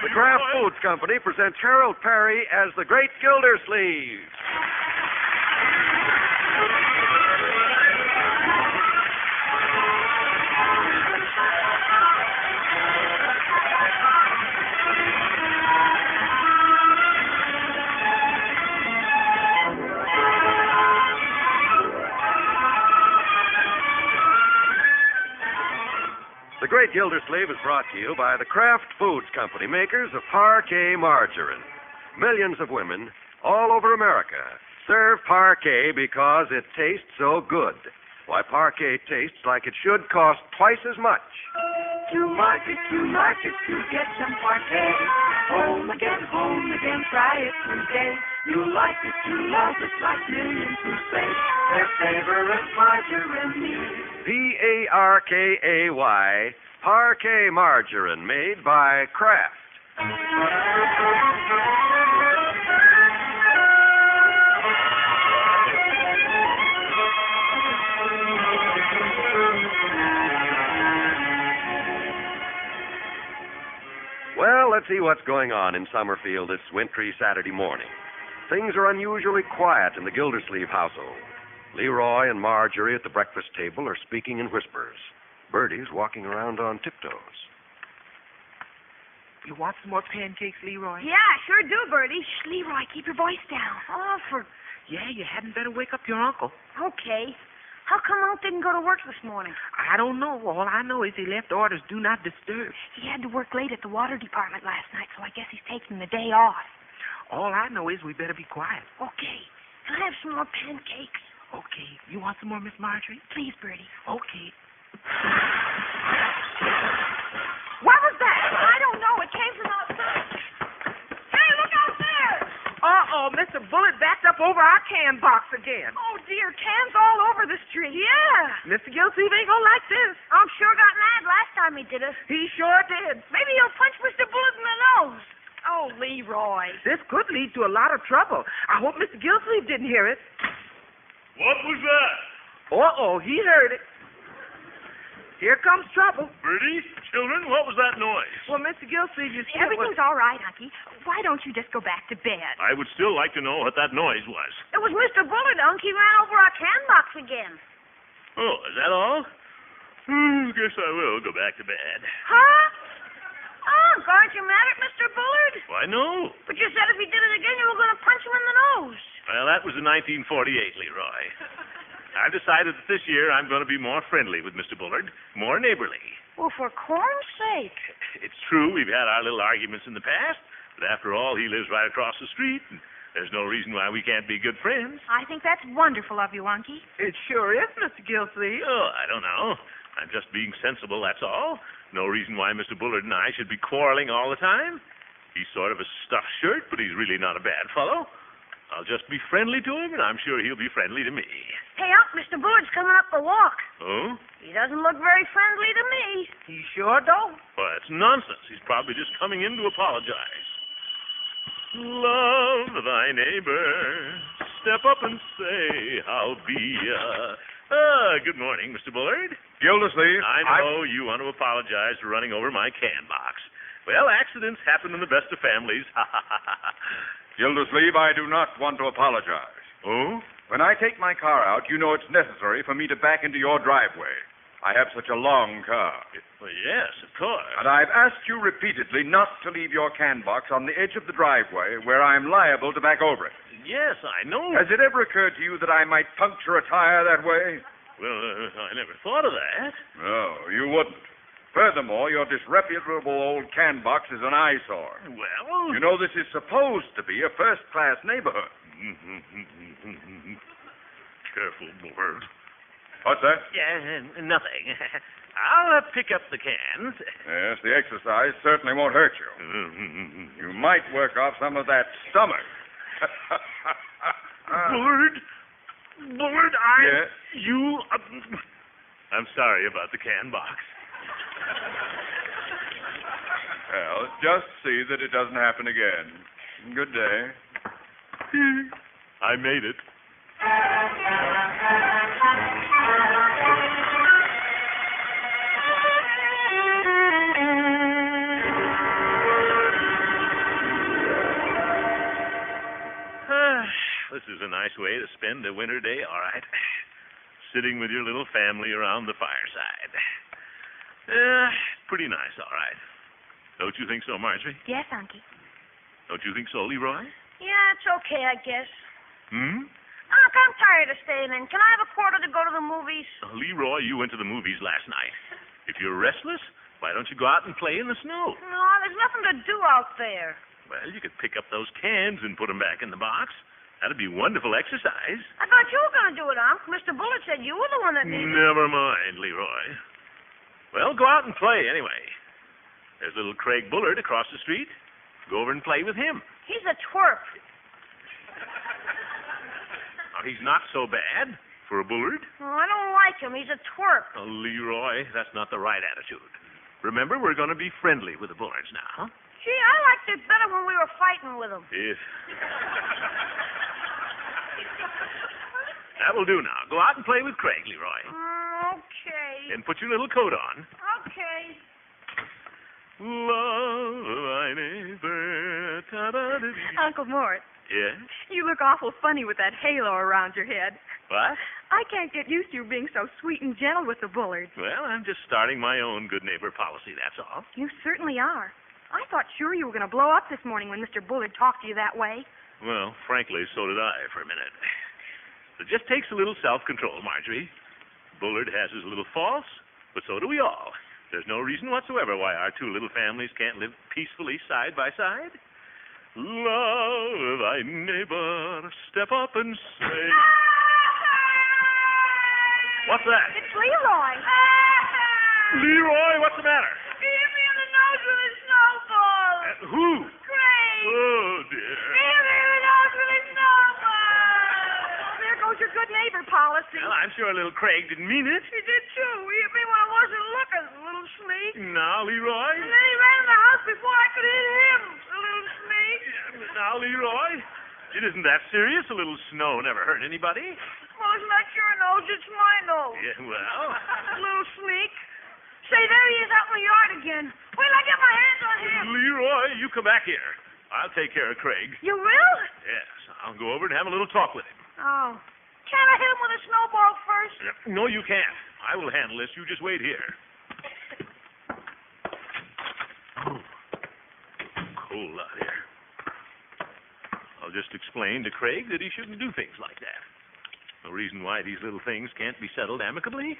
The Kraft Foods Company presents Harold Perry as the Great Gildersleeve. The Great Gildersleeve is brought to you by the Kraft Foods Company, makers of Parquet margarine. Millions of women all over America serve Parquet because it tastes so good. Why, Parquet tastes like it should cost twice as much. To market, to get some Parquet. Home again, try it today. You like it, you love it, like millions who say their favorite margarine is Parkay, Parquet margarine, made by Kraft. Well, let's see what's going on in Summerfield this wintry Saturday morning. Things are unusually quiet in the Gildersleeve household. Leroy and Marjorie at the breakfast table are speaking in whispers. Bertie's walking around on tiptoes. You want some more pancakes, Leroy? Yeah, I sure do, Bertie. Shh, Leroy, keep your voice down. Oh, Yeah, you hadn't better wake up your uncle. Okay. How come Unc didn't go to work this morning? I don't know. All I know is he left orders, do not disturb. He had to work late at the water department last night, so I guess he's taking the day off. All I know is we better be quiet. Okay. Can I have some more pancakes? Okay. You want some more, Miss Marjorie? Please, Bertie. Okay. What was that? I don't know. It came from outside. Hey, look out there! Uh-oh, Mr. Bullet backed up over our can box again. Oh, dear. Cans all over the street. Yeah. Mr. Gildersleeve ain't gonna like this. Unc sure got mad last time he did it. He sure did. Maybe he'll punch Mr. Bullet in the nose. Oh, Leroy. This could lead to a lot of trouble. I hope Mr. Gildersleeve didn't hear it. What was that? Uh-oh, he heard it. Here comes trouble. Bertie? Children, what was that noise? Well, Mr. Gildersleeve, you see... Everything's all right, Unky. Why don't you just go back to bed? I would still like to know what that noise was. It was Mr. Bullet, Unc. He ran over our can box again. Oh, is that all? Guess I will go back to bed. Huh? Unc, aren't you mad at Mr. Bullard? Why, no. But you said if he did it again, you were going to punch him in the nose. Well, that was in 1948, Leroy. I've decided that this year I'm going to be more friendly with Mr. Bullard, more neighborly. Well, for corn's sake. It's true we've had our little arguments in the past, but after all, he lives right across the street, and there's no reason why we can't be good friends. I think that's wonderful of you, Unky. It sure is, Mr. Gildersleeve. Oh, I don't know. I'm just being sensible, that's all. No reason why Mr. Bullard and I should be quarreling all the time. He's sort of a stuffed shirt, but he's really not a bad fellow. I'll just be friendly to him, and I'm sure he'll be friendly to me. Hey, Unc, Mr. Bullard's coming up the walk. Oh? He doesn't look very friendly to me. He sure don't. Well, that's nonsense. He's probably just coming in to apologize. Love thy neighbor. Step up and say, how be ya? Good morning, Mr. Bullard. Gildersleeve, I know you want to apologize for running over my can box. Well, accidents happen in the best of families. Gildersleeve, I do not want to apologize. Oh? When I take my car out, you know it's necessary for me to back into your driveway. I have such a long car. Well, yes, of course. And I've asked you repeatedly not to leave your can box on the edge of the driveway where I'm liable to back over it. Yes, I know. Has it ever occurred to you that I might puncture a tire that way? Well, I never thought of that. No, you wouldn't. Furthermore, your disreputable old can box is an eyesore. Well... You know, this is supposed to be a first-class neighborhood. Careful, Bullard. What's that? Yeah, nothing. I'll pick up the cans. Yes, the exercise certainly won't hurt you. You might work off some of that stomach. Bullard? Bullard, Yes? You... I'm sorry about the can box. Well, just see that it doesn't happen again. Good day. I made it. a nice way to spend a winter day? All right. Sitting with your little family around the fireside. Pretty nice, all right. Don't you think so, Marjorie? Yes, Unky. Don't you think so, Leroy? Yeah, it's okay, I guess. Hmm? Unc, I'm tired of staying in. Can I have a quarter to go to the movies? Leroy, you went to the movies last night. If you're restless, why don't you go out and play in the snow? No, there's nothing to do out there. Well, you could pick up those cans and put them back in the box. That'd be wonderful exercise. I thought you were going to do it, Unc. Mr. Bullard said you were the one that needed it. Never mind, Leroy. Well, go out and play anyway. There's little Craig Bullard across the street. Go over and play with him. He's a twerp. Now, he's not so bad for a Bullard. Oh, I don't like him. He's a twerp. Oh, Leroy, that's not the right attitude. Remember, we're going to be friendly with the Bullards now. Gee, I liked it better when we were fighting with him. If... That will do now. Go out and play with Craig, Leroy. Okay. And put your little coat on. Okay. Love thy neighbor. Ta-da-da-dee. Uncle Mort, Yes? you look awful funny with that halo around your head. What? I can't get used to you being so sweet and gentle with the Bullards. Well, I'm just starting my own good neighbor policy, that's all. You certainly are. I thought sure you were going to blow up this morning when Mr. Bullard talked to you that way. Well, frankly, so did I for a minute. It just takes a little self-control, Marjorie. Bullard has his little faults, but so do we all. There's no reason whatsoever why our two little families can't live peacefully side by side. Love thy neighbor, step up and say... What's that? It's Leroy. Leroy, what's the matter? He hit me in the nose with a snowball. Who? Craig. Oh, dear. He hit me in the nose with a snowball. There goes your good neighbor policy. Well, I'm sure little Craig didn't mean it. He did too. He hit me when I wasn't looking, little sneak. Now, Leroy. And then he ran in the house before I could hit him, little sneak. Now, Leroy. It isn't that serious. A little snow never hurt anybody. Well, it's not your nose, it's my nose. Yeah, well. Little sneak. Say, there he is out in the yard again. Wait till I get my hands on him. Leroy, you come back here. I'll take care of Craig. You will? Yes, I'll go over and have a little talk with him. Oh. Can't I hit him with a snowball first? No, you can't. I will handle this. You just wait here. Cold out here. I'll just explain to Craig that he shouldn't do things like that. No reason why these little things can't be settled amicably.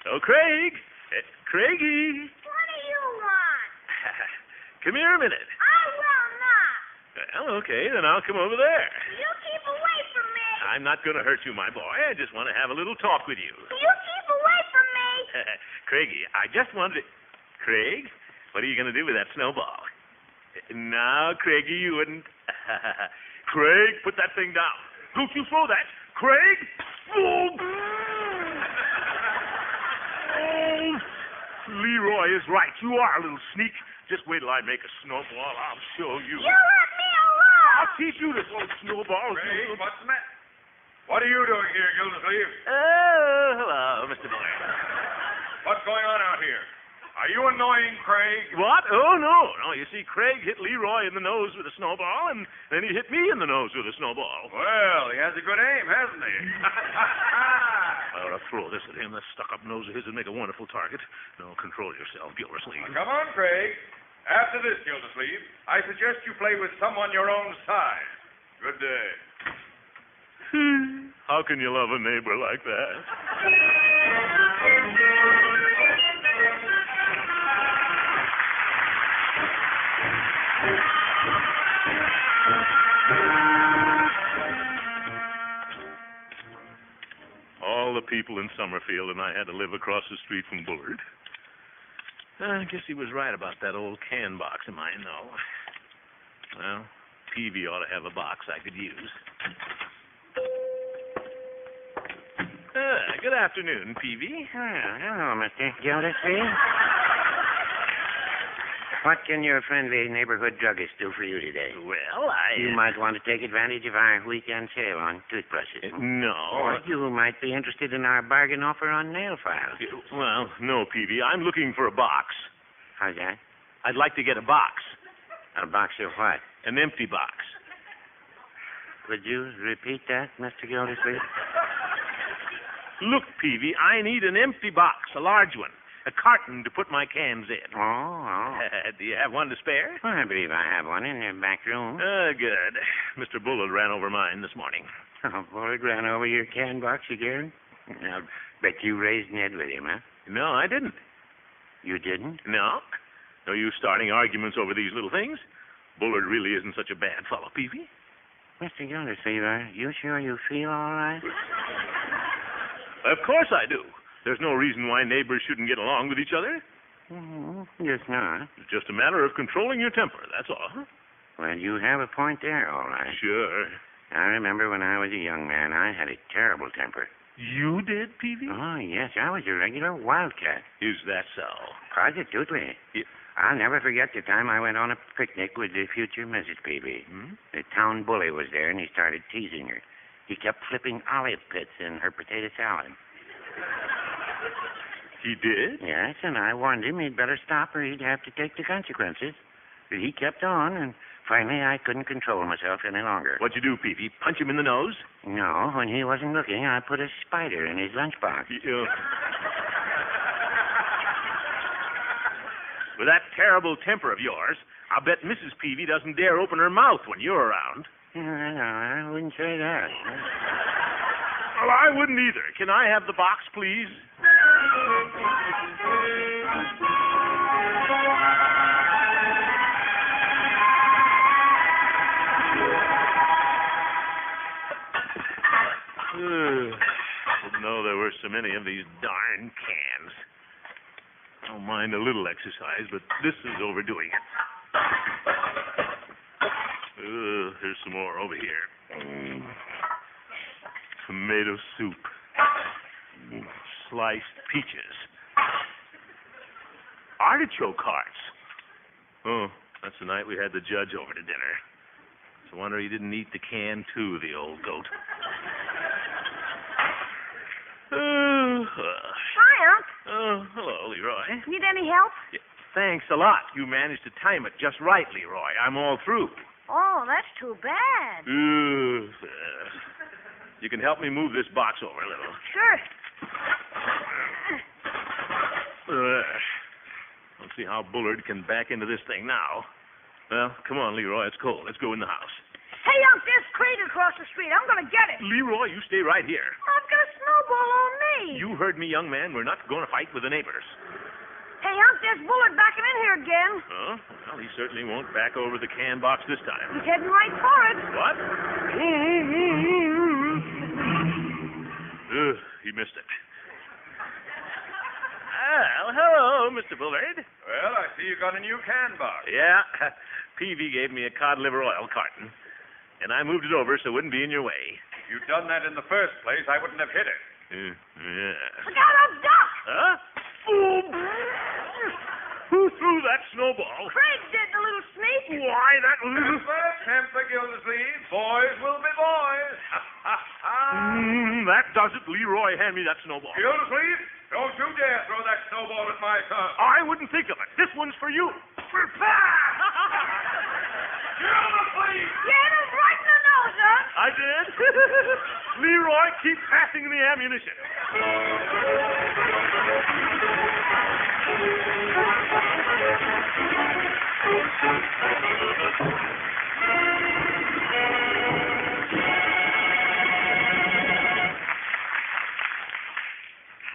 So, Craig. Craigie. What do you want? Come here a minute. I will not. Well, okay, then I'll come over there. You keep away from me. I'm not going to hurt you, my boy. I just want to have a little talk with you. You keep away from me. Craigie, I just wanted to... Craig, what are you going to do with that snowball? Now, Craigie, you wouldn't... Craig, put that thing down. Don't you throw that. Craig! Oh! Oh! Leroy is right. You are a little sneak. Just wait till I make a snowball. I'll show you. You let me alone. I'll teach you this old snowball. Craig, what's the matter? What are you doing here, Gildersleeve? Oh, hello, Mr. Bullard. What's going on out here? Are you annoying Craig? What? Oh, no. No, you see, Craig hit Leroy in the nose with a snowball, and then he hit me in the nose with a snowball. Well, he has a good aim, hasn't he? I ought to throw this at him. That stuck-up nose of his would make a wonderful target. No, control yourself, Gildersleeve. Now, come on, Craig. After this, Gildersleeve, I suggest you play with someone your own size. Good day. How can you love a neighbor like that? All the people in Summerfield and I had to live across the street from Bullard. I guess he was right about that old can box of mine, though. Well, Peavy ought to have a box I could use. Good afternoon, Peavy. Hello, Mr. Gildersleeve. What can your friendly neighborhood druggist do for you today? Well, You might want to take advantage of our weekend sale on toothbrushes. No. Or you might be interested in our bargain offer on nail files. Well, no, Peavy. I'm looking for a box. How's that? I'd like to get a box. A box of what? An empty box. Would you repeat that, Mr. Gildersleeve? Look, Peavy, I need an empty box, a large one. A carton to put my cans in. Oh. Do you have one to spare? Well, I believe I have one in the back room. Good. Mr. Bullard ran over mine this morning. Oh, Bullard ran over your can box again? I'll bet you raised Ned with him, huh? No, I didn't. You didn't? No. No use starting arguments over these little things. Bullard really isn't such a bad fellow, Peavy. Mr. Gildersleeve, are you sure you feel all right? Of course I do. There's no reason why neighbors shouldn't get along with each other. Yes, not. It's just a matter of controlling your temper, that's all. Well, you have a point there, all right. Sure. I remember when I was a young man, I had a terrible temper. You did, Peavy? Oh, yes, I was a regular wildcat. Is that so? Positively. I'll never forget the time I went on a picnic with the future Mrs. Peavy. The town bully was there, and he started teasing her. He kept flipping olive pits in her potato salad. He did? Yes, and I warned him he'd better stop or he'd have to take the consequences. But he kept on, and finally I couldn't control myself any longer. What'd you do, Peavy? Punch him in the nose? No, when he wasn't looking, I put a spider in his lunchbox. With that terrible temper of yours, I'll bet Mrs. Peavy doesn't dare open her mouth when you're around. No, I wouldn't say that. Well, I wouldn't either. Can I have the box, please? Didn't know there were so many of these darn cans. I don't mind a little exercise, but this is overdoing it. Here's some more over here. Tomato soup. Sliced peaches. Artichoke hearts. Oh, that's the night we had the judge over to dinner. It's a wonder he didn't eat the can, too, the old goat. Hi, Unc. Oh, hello, Leroy. Need any help? Yeah, thanks a lot. You managed to time it just right, Leroy. I'm all through. Oh, that's too bad. You can help me move this box over a little. Sure. Let's see how Bullard can back into this thing now. Well, come on, Leroy. It's cold. Let's go in the house. Hey, Unc, there's crate across the street. I'm going to get it. Leroy, you stay right here. I've got a snowball on me. You heard me, young man. We're not going to fight with the neighbors. Hey, Unc, there's Bullard backing in here again. Oh, well, he certainly won't back over the can box this time. He's heading right for it. What? He missed it. Well, hello, Mr. Bullard. Well, I see you got a new can box. Yeah, Peavy gave me a cod liver oil carton, and I moved it over so it wouldn't be in your way. If you'd done that in the first place, I wouldn't have hit it. Yeah. Look out, Unc, duck! Huh? Boom! Who threw that snowball? Craig did, the little sneak. Why, that little... Temper, Gildersleeve. Boys will be boys. That does it. Leroy, hand me that snowball. Gildersleeve, don't you dare throw that snowball at my son. I wouldn't think of it. This one's for you. Gildersleeve! You hit him right in the nose, Unc. I did. Leroy, keep passing the ammunition.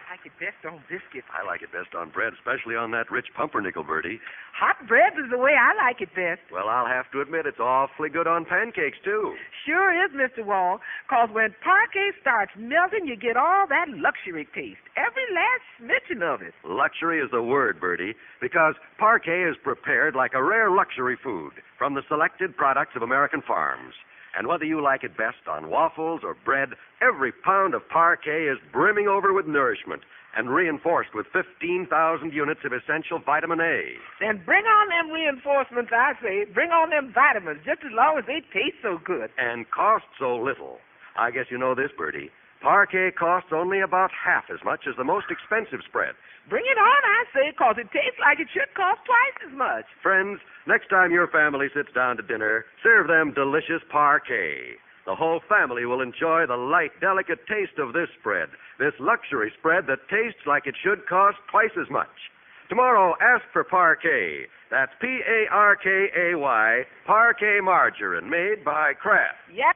I like it best on biscuits. I like it best on bread, especially on that rich pumpernickel, Bertie. Hot bread is the way I like it best. Well, I'll have to admit it's awfully good on pancakes, too. Sure is, Mr. Wall, 'cause when parquet starts melting, you get all that luxury taste. Every last smidgen of it. Luxury is the word, Bertie, because parquet is prepared like a rare luxury food from the selected products of American farms. And whether you like it best on waffles or bread, every pound of parquet is brimming over with nourishment and reinforced with 15,000 units of essential vitamin A. Then bring on them reinforcements, I say. Bring on them vitamins, just as long as they taste so good. And cost so little. I guess you know this, Bertie. Parquet costs only about half as much as the most expensive spread. Bring it on, I say, 'cause it tastes like it should cost twice as much. Friends, next time your family sits down to dinner, serve them delicious parquet. The whole family will enjoy the light, delicate taste of this spread, this luxury spread that tastes like it should cost twice as much. Tomorrow, ask for Parquet. That's Parkay, Parquet margarine, made by Kraft. Yes,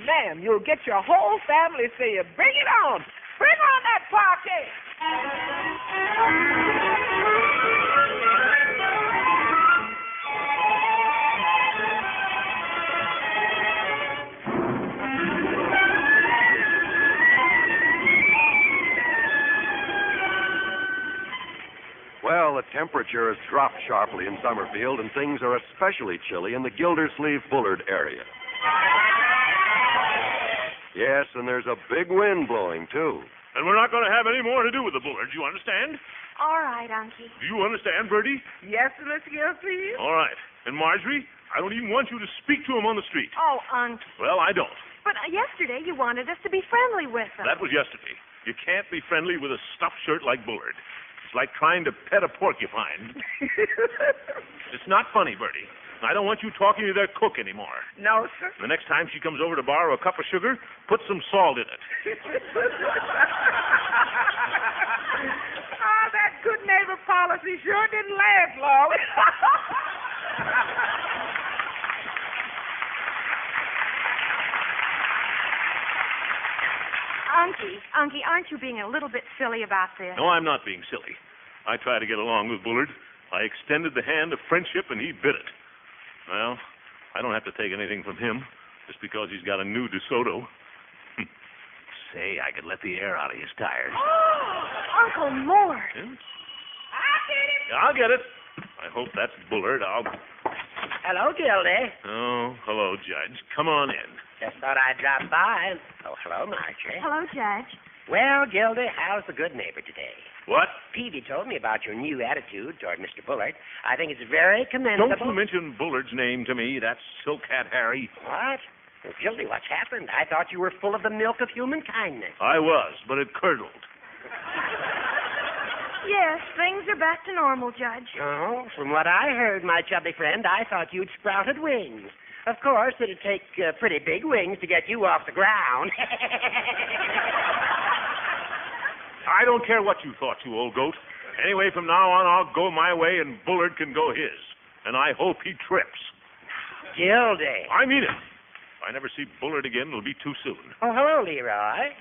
ma'am. You'll get your whole family saying, bring it on. Bring on that Parquet. Well, the temperature has dropped sharply in Summerfield, and things are especially chilly in the Gildersleeve Bullard area. Yes, and there's a big wind blowing, too. And we're not going to have any more to do with the Bullards, you understand? All right, Unky. Do you understand, Bertie? Yes, Miss Gilsleeve? All right. And Marjorie, I don't even want you to speak to him on the street. Oh, Unky. Well, I don't. But yesterday you wanted us to be friendly with him. That was yesterday. You can't be friendly with a stuffed shirt like Bullard. It's like trying to pet a porcupine. It's not funny, Bertie. I don't want you talking to their cook anymore. No, sir. The next time she comes over to borrow a cup of sugar, put some salt in it. That good neighbor policy sure didn't last long. Unky, aren't you being a little bit silly about this? No, I'm not being silly. I tried to get along with Bullard. I extended the hand of friendship, and he bit it. Well, I don't have to take anything from him just because he's got a new DeSoto. Say, I could let the air out of his tires. Uncle Mort. Yeah? I'll get him. I'll get it. I hope that's Bullard. Hello, Gildy. Oh, hello, Judge. Come on in. Just thought I'd drop by. Oh, hello, Marjorie. Hello, Judge. Well, Gildy, how's the good neighbor today? What? Peavy told me about your new attitude toward Mr. Bullard. I think it's very commendable. Don't you mention Bullard's name to me. That's Silk Hat Harry. What? Well, Gildy, what's happened? I thought you were full of the milk of human kindness. I was, but it curdled. Yes, things are back to normal, Judge. Oh, from what I heard, my chubby friend, I thought you'd sprouted wings. Of course, it'd take pretty big wings to get you off the ground. I don't care what you thought, you old goat. Anyway, from now on, I'll go my way and Bullard can go his. And I hope he trips. Gildy. I mean it. If I never see Bullard again, it'll be too soon. Oh, hello, Leroy.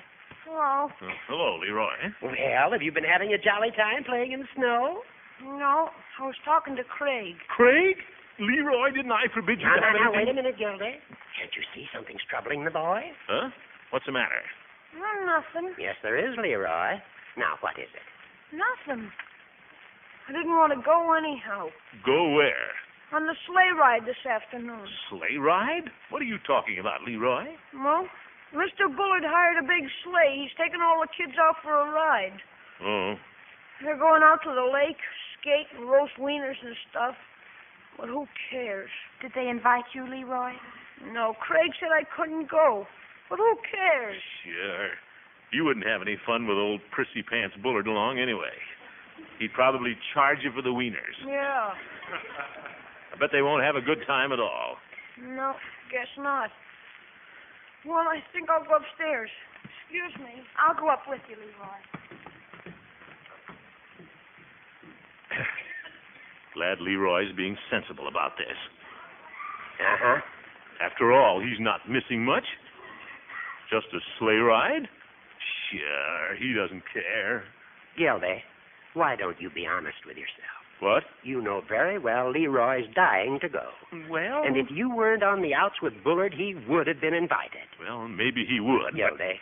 Hello. Hello, Leroy. Well, have you been having a jolly time playing in the snow? No, I was talking to Craig. Craig? Leroy, didn't I forbid you to have Now, anything? wait a minute, Gildy. Can't you see something's troubling the boy? Huh? What's the matter? Nothing. Yes, there is, Leroy. Now, what is it? Nothing. I didn't want to go anyhow. Go where? On the sleigh ride this afternoon. Sleigh ride? What are you talking about, Leroy? Well, Mr. Bullard hired a big sleigh. He's taking all the kids out for a ride. Oh. They're going out to the lake, skate, and roast wieners and stuff. But who cares? Did they invite you, Leroy? No, Craig said I couldn't go. But who cares? Sure. You wouldn't have any fun with old Prissy Pants Bullard along anyway. He'd probably charge you for the wieners. Yeah. I bet they won't have a good time at all. No, guess not. Well, I think I'll go upstairs. Excuse me. I'll go up with you, Leroy. Glad Leroy's being sensible about this. Uh-huh. After all, he's not missing much. Just a sleigh ride? Sure, he doesn't care. Gildy, why don't you be honest with yourself? What? You know very well Leroy's dying to go. Well... And if you weren't on the outs with Bullard, he would have been invited. Well, maybe he would. Gildy,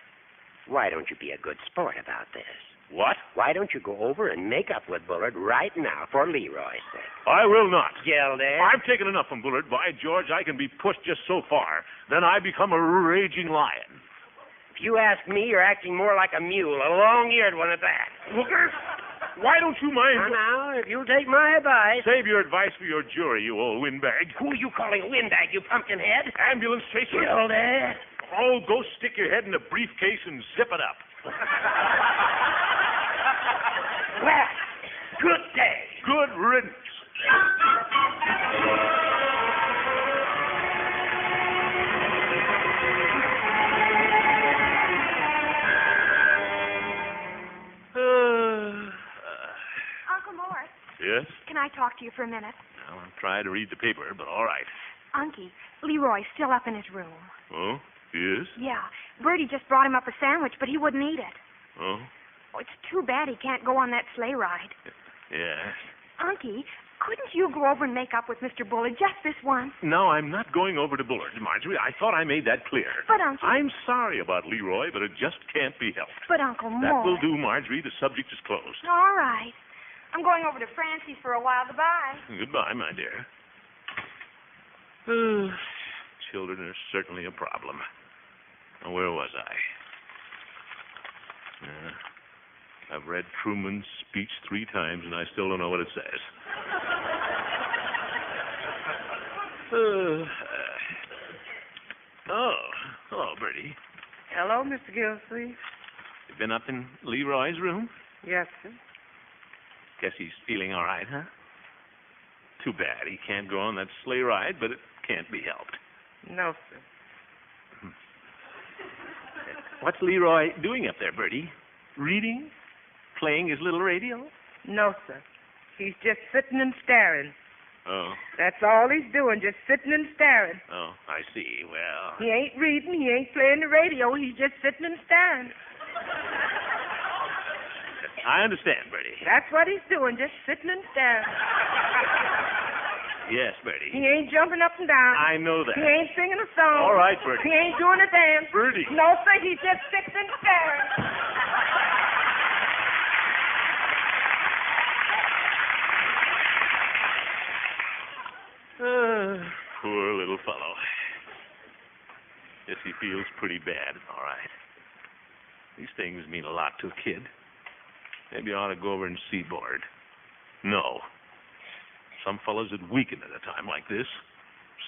why don't you be a good sport about this? What? Why don't you go over and make up with Bullard right now for Leroy's sake? I will not. Gildy. I've taken enough from Bullard. By George, I can be pushed just so far. Then I become a raging lion. If you ask me, you're acting more like a mule, a long-eared one at that. Hooker, why don't you mind... Now, if you'll take my advice... Save your advice for your jury, you old windbag. Who are you calling a windbag, you pumpkinhead? Ambulance chaser. Gildy. Oh, go stick your head in a briefcase and zip it up. Well, good day. Good riddance. talk to you for a minute? Well, I'm trying to read the paper, but all right. Unky, Leroy's still up in his room. Oh, he is? Yeah. Bertie just brought him up a sandwich, but he wouldn't eat it. Oh? Oh, it's too bad he can't go on that sleigh ride. Yes. Unky, couldn't you go over and make up with Mr. Bullard just this once? No, I'm not going over to Bullard's, Marjorie. I thought I made that clear. But, Unky... I'm sorry about Leroy, but it just can't be helped. But, Uncle Mort... That will do, Marjorie. The subject is closed. All right. I'm going over to Francie's for a while. Goodbye. Goodbye, my dear. Children are certainly a problem. Now, where was I? I've read Truman's speech 3 times, and I still don't know what it says. Hello, Bertie. Hello, Mr. Gilsleeve. You been up in Leroy's room? Yes, sir. Guess he's feeling all right, huh? Too bad he can't go on that sleigh ride, but it can't be helped. No, sir. What's Leroy doing up there, Bertie? Reading? Playing his little radio? No, sir. He's just sitting and staring. Oh. That's all he's doing, just sitting and staring. Oh, I see. Well... He ain't reading, he ain't playing the radio, he's just sitting and staring. I understand, Bertie. That's what he's doing, just sitting and staring. Yes, Bertie. He ain't jumping up and down. I know that. He ain't singing a song. All right, Bertie. He ain't doing a dance. Bertie. No, sir, he's just sitting and staring. Poor little fellow. Guess he feels pretty bad. All right. These things mean a lot to a kid. Maybe I ought to go over and see Bullard. No. Some fellows would weaken at a time like this.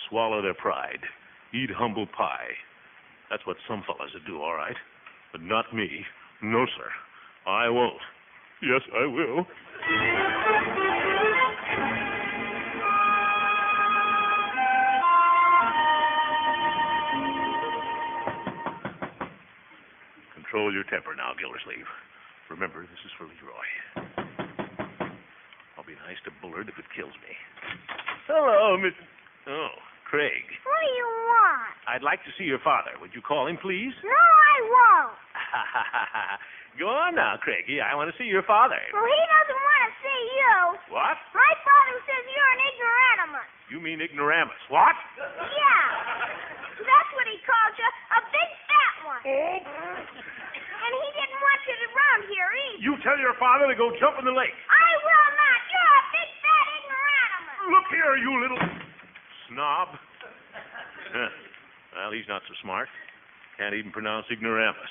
Swallow their pride. Eat humble pie. That's what some fellows would do, all right. But not me. No, sir. I won't. Yes, I will. Control your temper now, Gildersleeve. Remember, this is for Leroy. I'll be nice to Bullard if it kills me. Hello, Miss... Oh, Craig. What do you want? I'd like to see your father. Would you call him, please? No, I won't. Go on now, Craigie. I want to see your father. Well, he doesn't want to see you. What? My father says you're an ignoramus. You mean ignoramus. What? Yeah. That's what he called you, a big fat one. And he didn't want you around here either. You tell your father to go jump in the lake. I will not. You're a big fat ignoramus. Look here, you little snob. Well, he's not so smart. Can't even pronounce ignoramus.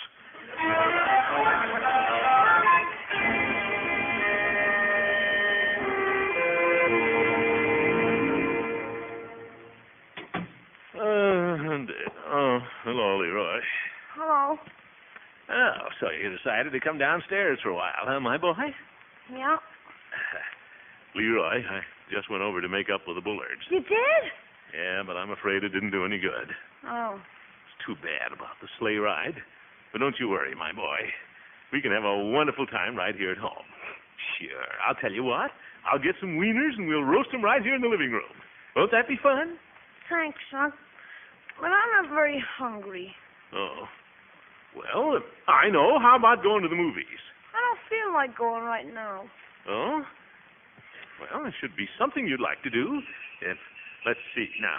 Hello, Leroy. Hello. Oh, so you decided to come downstairs for a while, huh, my boy? Yeah. Leroy, I just went over to make up with the Bullards. You did? Yeah, but I'm afraid it didn't do any good. Oh. It's too bad about the sleigh ride. But don't you worry, my boy. We can have a wonderful time right here at home. Sure. I'll tell you what. I'll get some wieners and we'll roast them right here in the living room. Won't that be fun? Thanks, son. But I'm not very hungry. Oh. Well, I know. How about going to the movies? I don't feel like going right now. Oh? Well, there should be something you'd like to do. Let's see. Now,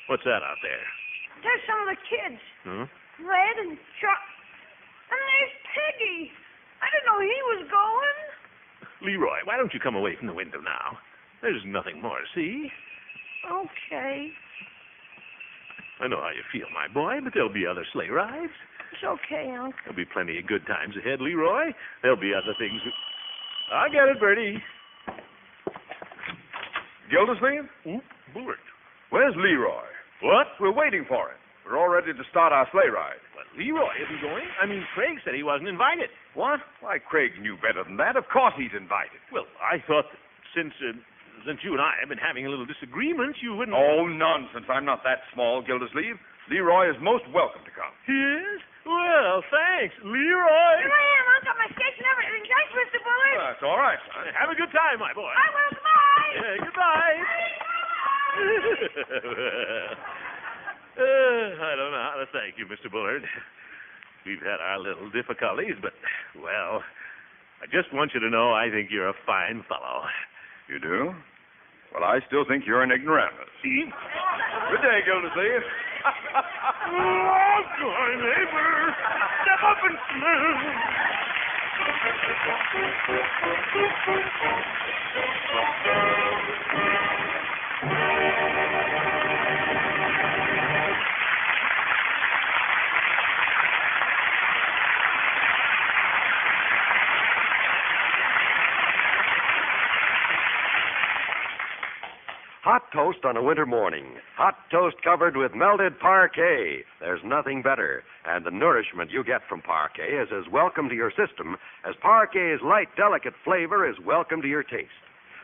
what's that out there? There's some of the kids. Huh? Red and Chuck. And there's Piggy. I didn't know he was going. Leroy, why don't you come away from the window now? There's nothing more to see. Okay. I know how you feel, my boy, but there'll be other sleigh rides. It's okay, Unc. There'll be plenty of good times ahead, Leroy. There'll be other things. I'll get it, Bertie. Gildersleeve? Bullard. Where's Leroy? What? We're waiting for him. We're all ready to start our sleigh ride. But Leroy isn't going. I mean, Craig said he wasn't invited. What? Why, Craig knew better than that. Of course he's invited. Well, I thought that since you and I have been having a little disagreement, you wouldn't... Oh, nonsense. I'm not that small, Gildersleeve. Leroy is most welcome to come. He is? Well, thanks, Leroy. Here I am, Unc. Got my skates and everything. Thanks, Mr. Bullard. That's all right, son. Have a good time, my boy. I will. Goodbye. Yeah, goodbye. I don't know how to thank you, Mr. Bullard. We've had our little difficulties, but, well, I just want you to know I think you're a fine fellow. You do? Well, I still think you're an ignoramus. Good day, Gildersleeve. Oh, my neighbor. Step up and smell. Hot toast on a winter morning. Hot toast covered with melted parquet. There's nothing better. And the nourishment you get from parquet is as welcome to your system as parquet's light, delicate flavor is welcome to your taste.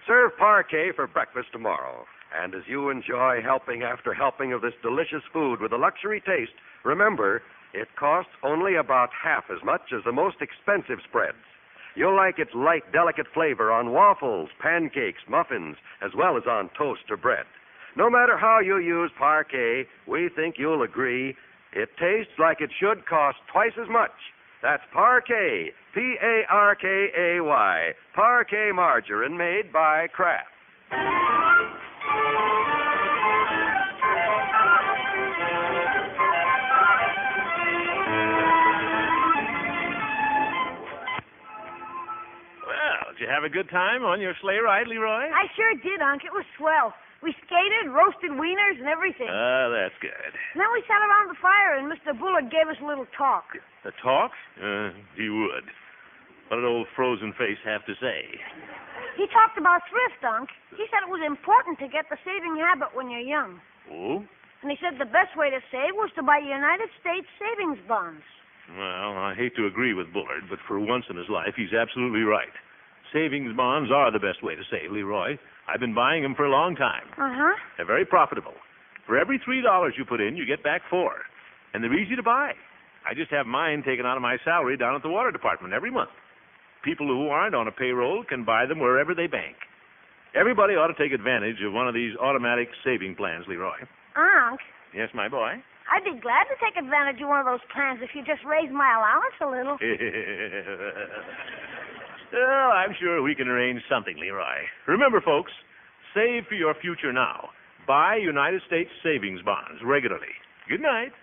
Serve parquet for breakfast tomorrow. And as you enjoy helping after helping of this delicious food with a luxury taste, remember, it costs only about half as much as the most expensive spreads. You'll like its light, delicate flavor on waffles, pancakes, muffins, as well as on toast or bread. No matter how you use parquet, we think you'll agree it tastes like it should cost twice as much. That's Parquet, Parkay, Parquet margarine made by Kraft. Did you have a good time on your sleigh ride, Leroy? I sure did, Unc. It was swell. We skated, roasted wieners, and everything. That's good. And then we sat around the fire, and Mr. Bullard gave us a little talk. A talk? He would. What did old frozen face have to say? He talked about thrift, Unc. He said it was important to get the saving habit when you're young. Oh? And he said the best way to save was to buy United States savings bonds. Well, I hate to agree with Bullard, but for once in his life, he's absolutely right. Savings bonds are the best way to save, Leroy. I've been buying them for a long time. Uh-huh. They're very profitable. For every $3 you put in, you get back $4. And they're easy to buy. I just have mine taken out of my salary down at the water department every month. People who aren't on a payroll can buy them wherever they bank. Everybody ought to take advantage of one of these automatic saving plans, Leroy. Unc? Yes, my boy? I'd be glad to take advantage of one of those plans if you just raised my allowance a little. Well, I'm sure we can arrange something, Leroy. Remember, folks, save for your future now. Buy United States savings bonds regularly. Good night.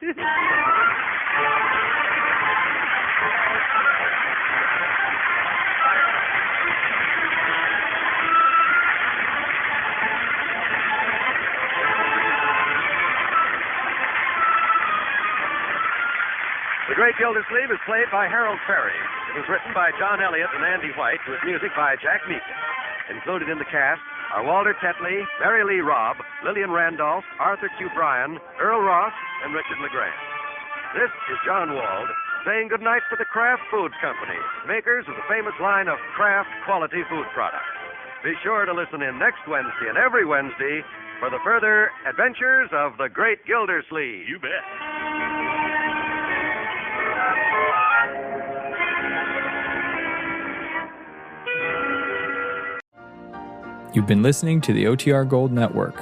The Great Gildersleeve is played by Harold Perry. It was written by John Elliott and Andy White with music by Jack Meakin. Included in the cast are Walter Tetley, Mary Lee Robb, Lillian Randolph, Arthur Q. Bryan, Earl Ross, and Richard LeGrand. This is John Wald saying goodnight for the Kraft Foods Company, makers of the famous line of Kraft quality food products. Be sure to listen in next Wednesday and every Wednesday for the further adventures of the Great Gildersleeve. You bet. You've been listening to the OTR Gold Network.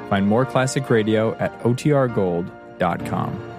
Find more classic radio at otrgold.com.